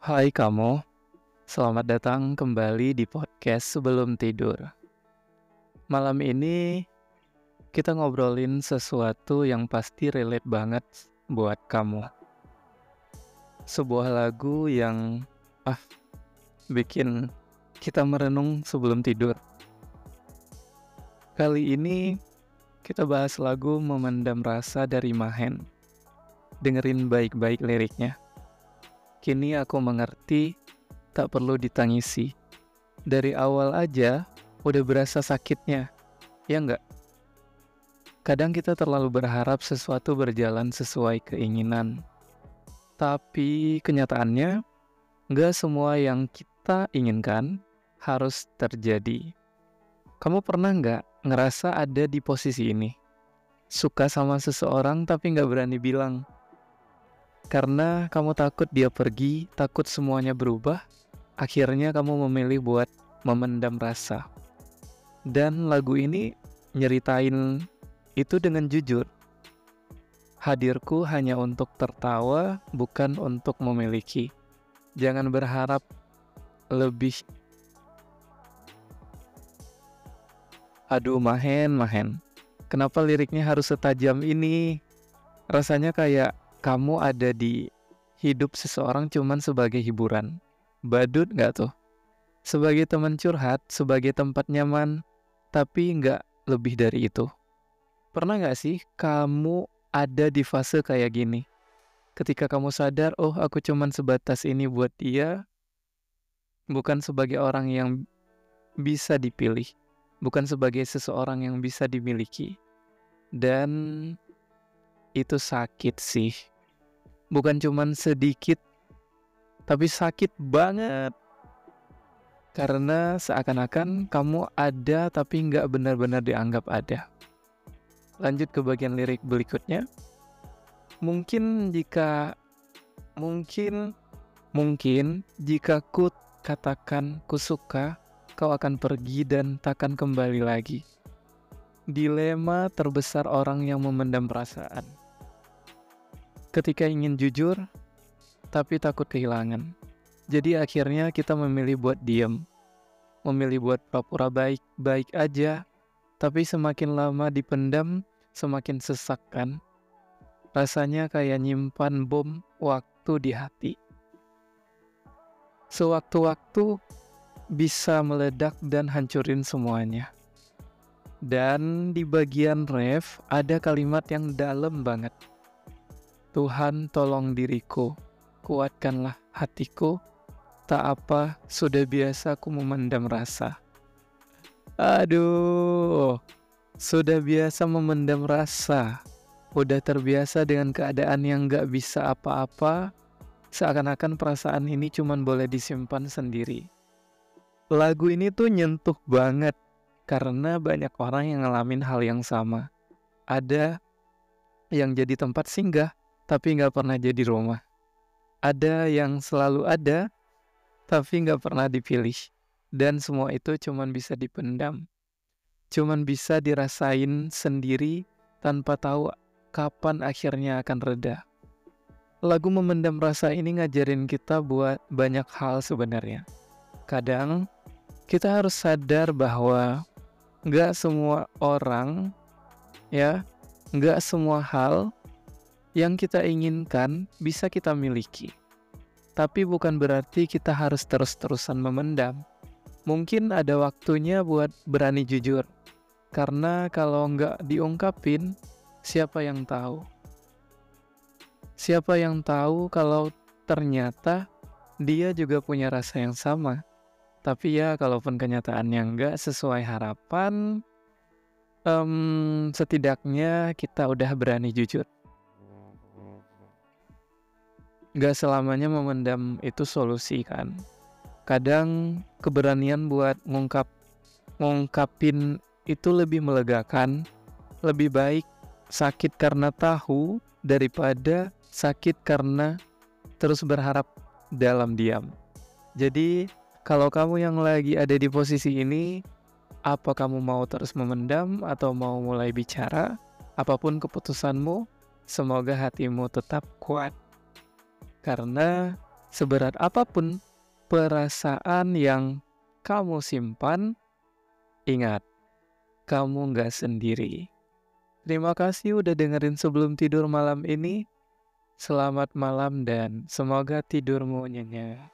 Hai kamu, selamat datang kembali di podcast Sebelum Tidur. Malam ini kita ngobrolin sesuatu yang pasti relate banget buat kamu. Sebuah lagu yang bikin kita merenung sebelum tidur. Kali ini kita bahas lagu Memendam Rasa dari Mahen. Dengerin baik-baik liriknya. Kini aku mengerti, tak perlu ditangisi. Dari awal aja udah berasa sakitnya, ya enggak? Kadang kita terlalu berharap sesuatu berjalan sesuai keinginan. Tapi kenyataannya, enggak semua yang kita inginkan harus terjadi. Kamu pernah enggak ngerasa ada di posisi ini? Suka sama seseorang tapi enggak berani bilang. Karena kamu takut dia pergi, takut semuanya berubah, akhirnya kamu memilih buat memendam rasa. Dan lagu ini nyeritain itu dengan jujur. Hadirku hanya untuk tertawa, bukan untuk memiliki. Jangan berharap lebih. Aduh Mahen. Kenapa liriknya harus setajam ini? Rasanya kayak kamu ada di hidup seseorang cuman sebagai hiburan. Badut gak tuh? Sebagai teman curhat, sebagai tempat nyaman, tapi nggak lebih dari itu. Pernah nggak sih kamu ada di fase kayak gini? Ketika kamu sadar, oh aku cuman sebatas ini buat dia, bukan sebagai orang yang bisa dipilih, bukan sebagai seseorang yang bisa dimiliki. Dan itu sakit sih. Bukan cuman sedikit, tapi sakit banget. Karena seakan-akan kamu ada tapi nggak benar-benar dianggap ada. Lanjut ke bagian lirik berikutnya. Mungkin jika ku katakan ku suka, kau akan pergi dan takkan kembali lagi. Dilema terbesar orang yang memendam perasaan. Ketika ingin jujur, tapi takut kehilangan. Jadi akhirnya kita memilih buat diem, memilih buat pura-pura baik-baik aja, tapi semakin lama dipendam, semakin sesak kan? Rasanya kayak nyimpan bom waktu di hati. Sewaktu-waktu bisa meledak dan hancurin semuanya. Dan di bagian ref ada kalimat yang dalam banget. Tuhan tolong diriku, kuatkanlah hatiku. Tak apa, sudah biasa aku memendam rasa. Aduh, sudah biasa memendam rasa. Udah terbiasa dengan keadaan yang gak bisa apa-apa. Seakan-akan perasaan ini cuman boleh disimpan sendiri. Lagu ini tuh nyentuh banget. Karena banyak orang yang ngalamin hal yang sama. Ada yang jadi tempat singgah, tapi gak pernah jadi rumah. Ada yang selalu ada, tapi gak pernah dipilih. Dan semua itu cuman bisa dipendam. Cuman bisa dirasain sendiri tanpa tahu kapan akhirnya akan reda. Lagu Memendam Rasa ini ngajarin kita buat banyak hal sebenarnya. Kadang kita harus sadar bahwa gak semua orang, gak semua hal yang kita inginkan bisa kita miliki. Tapi bukan berarti kita harus terus-terusan memendam. Mungkin ada waktunya buat berani jujur. Karena kalau nggak diungkapin, siapa yang tahu? Siapa yang tahu kalau ternyata dia juga punya rasa yang sama. Tapi ya kalaupun kenyataannya nggak sesuai harapan, setidaknya kita udah berani jujur. Gak selamanya memendam itu solusi kan. Kadang keberanian buat ngungkapin itu lebih melegakan. Lebih baik sakit karena tahu daripada sakit karena terus berharap dalam diam. Jadi kalau kamu yang lagi ada di posisi ini, apa kamu mau terus memendam atau mau mulai bicara? Apapun keputusanmu, semoga hatimu tetap kuat. Karena Seberat apapun perasaan yang kamu simpan, ingat, kamu nggak sendiri. Terima kasih udah dengerin sebelum tidur malam ini. Selamat malam dan semoga tidurmu nyenyak.